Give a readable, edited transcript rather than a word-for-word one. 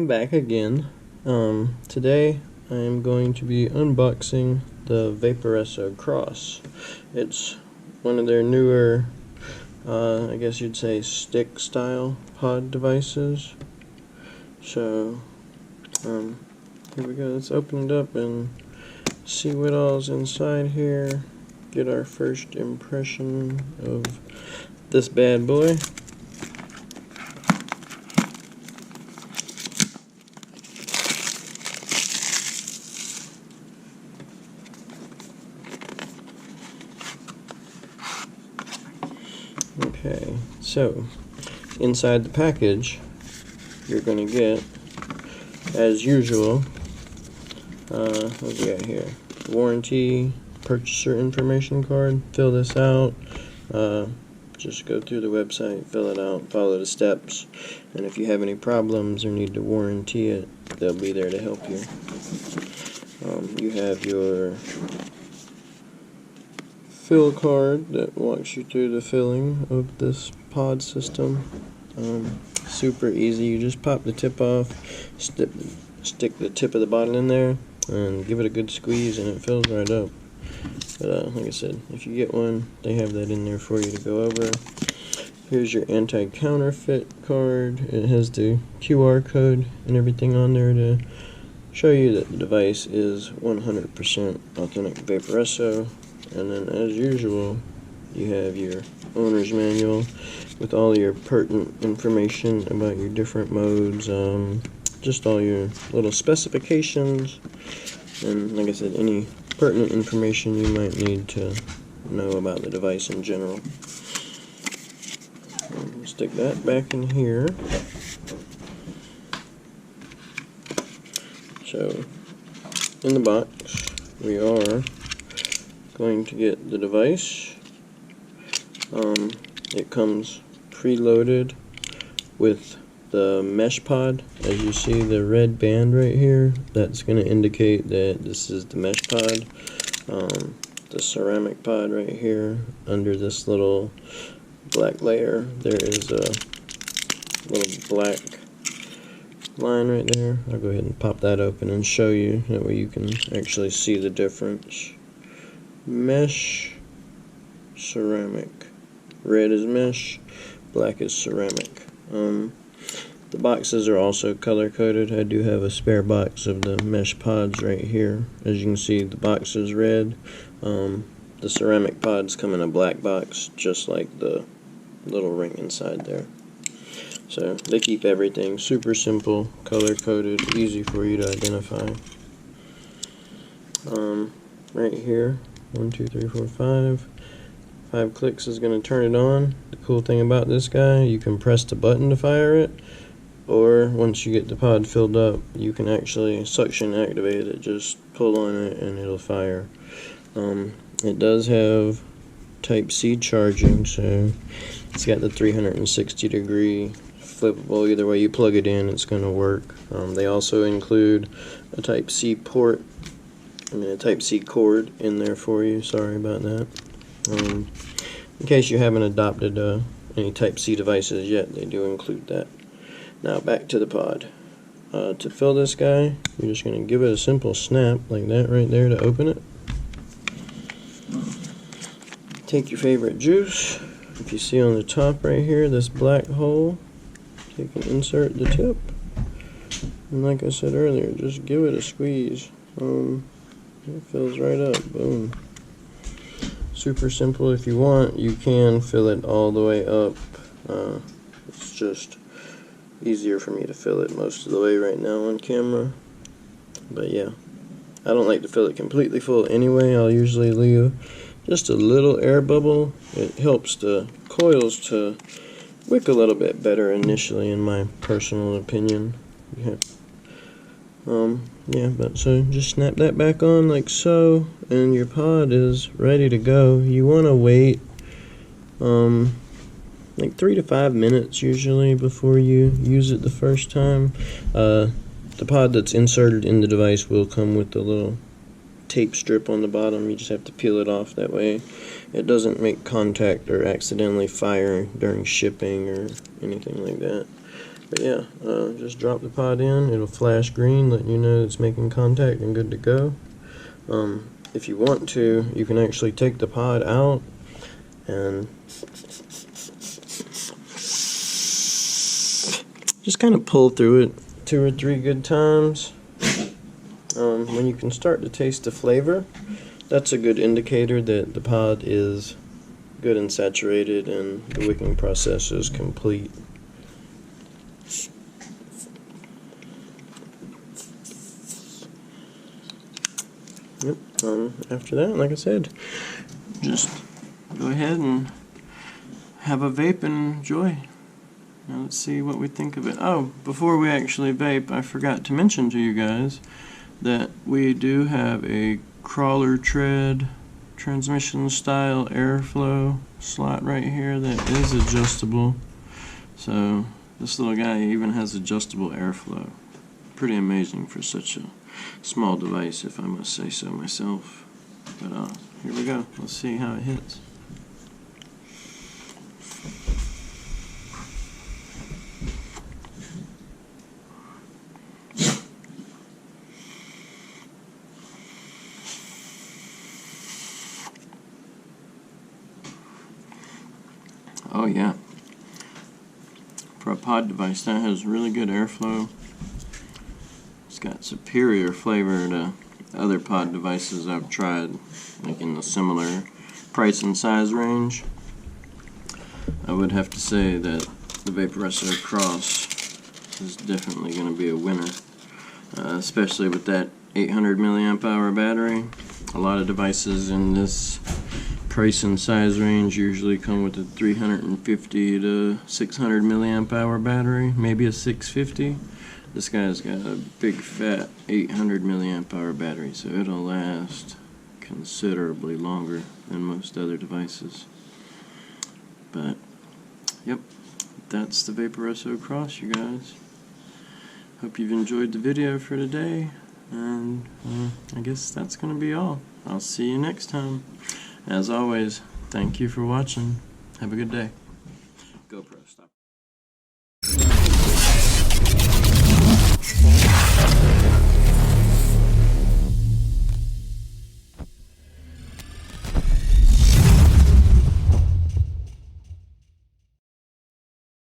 back again. Today I am going to be unboxing the Vaporesso Xros. It's one of their newer, I guess you'd say stick style pod devices. So, here we go. Let's open it up and see what all's inside here. Get our first impression of this bad boy. Okay, so inside the package you're going to get, as usual, what we got here? Warranty, purchaser information card. Fill this out. Just go through the website, fill it out, follow the steps, and if you have any problems or need to warranty it, they'll be there to help you. You have your fill card that walks you through the filling of this pod system. Super easy. You just pop the tip off, stick the tip of the bottle in there, and give it a good squeeze, and it fills right up. But like I said, if you get one, they have that in there for you to go over. Here's your anti-counterfeit card. It has the QR code and everything on there to show you that the device is 100% authentic Vaporesso. And then, as usual, you have your owner's manual with all your pertinent information about your different modes, just all your little specifications, and like I said, any pertinent information you might need to know about the device in general. Stick that back in here. So, in the box, we are going to get the device. It comes preloaded with the mesh pod. As you see, the red band right here, that's going to indicate that this is the mesh pod. The ceramic pod right here, under this little black layer, there is a little black line right there. I'll go ahead and pop that open and show you, that way you can actually see the difference. Mesh, ceramic. Red is mesh, black is ceramic. The boxes are also color coded. I do have a spare box of the mesh pods right here. As you can see, the box is red. The ceramic pods come in a black box, just like the little ring inside there. So they keep everything super simple, color coded, easy for you to identify. Right here, 1, 2, 3, 4, 5. 5 clicks is going to turn it on. The cool thing about this guy, you can press the button to fire it, or once you get the pod filled up, you can actually suction activate it. Just pull on it and it'll fire. It does have Type-C charging, so it's got the 360-degree flippable. Either way you plug it in, it's going to work. They also include a Type-C port, a Type-C cord in there for you. Sorry about that. In case you haven't adopted any Type-C devices yet, they do include that. Now back to the pod. To fill this guy, you're just going to give it a simple snap like that right there to open it. Take your favorite juice. If you see on the top right here, this black hole, take and insert the tip. And like I said earlier, just give it a squeeze. It fills right up. Boom. Super simple. If you want, you can fill it all the way up. It's just easier for me to fill it most of the way right now on camera. But yeah, I don't like to fill it completely full anyway. I'll usually leave just a little air bubble. It helps the coils to wick a little bit better initially, in my personal opinion. Yeah, but so just snap that back on like so, and your pod is ready to go. You want to wait like 3 to 5 minutes usually before you use it the first time. The pod that's inserted in the device will come with a little tape strip on the bottom. You just have to peel it off, that way it doesn't make contact or accidentally fire during shipping or anything like that. But yeah, just drop the pod in. It'll flash green, letting you know it's making contact and good to go. If you want to, you can actually take the pod out and just kind of pull through it 2 or 3 good times. When you can start to taste the flavor, that's a good indicator that the pod is good and saturated and the wicking process is complete. Yep. After that, like I said, just go ahead and have a vape and enjoy. Now let's see what we think of it. Oh, before we actually vape, I forgot to mention to you guys that we do have a crawler tread transmission style airflow slot right here that is adjustable. So this little guy even has adjustable airflow. Pretty amazing for such a small device, if I must say so myself. But here we go. Let's see how it hits. Oh yeah, for a pod device that has really good airflow. It's got superior flavor to other pod devices I've tried, like in the similar price and size range. I would have to say that the Vaporesso Xros is definitely going to be a winner, especially with that 800 milliamp hour battery. A lot of devices in this price and size range usually come with a 350 to 600 milliamp hour battery, maybe a 650. This guy's got a big fat 800 milliamp hour battery, so it'll last considerably longer than most other devices. But yep, that's the Vaporesso Xros, you guys. Hope you've enjoyed the video for today, and I guess that's gonna be all. I'll see you next time. As always, thank you for watching. Have a good day.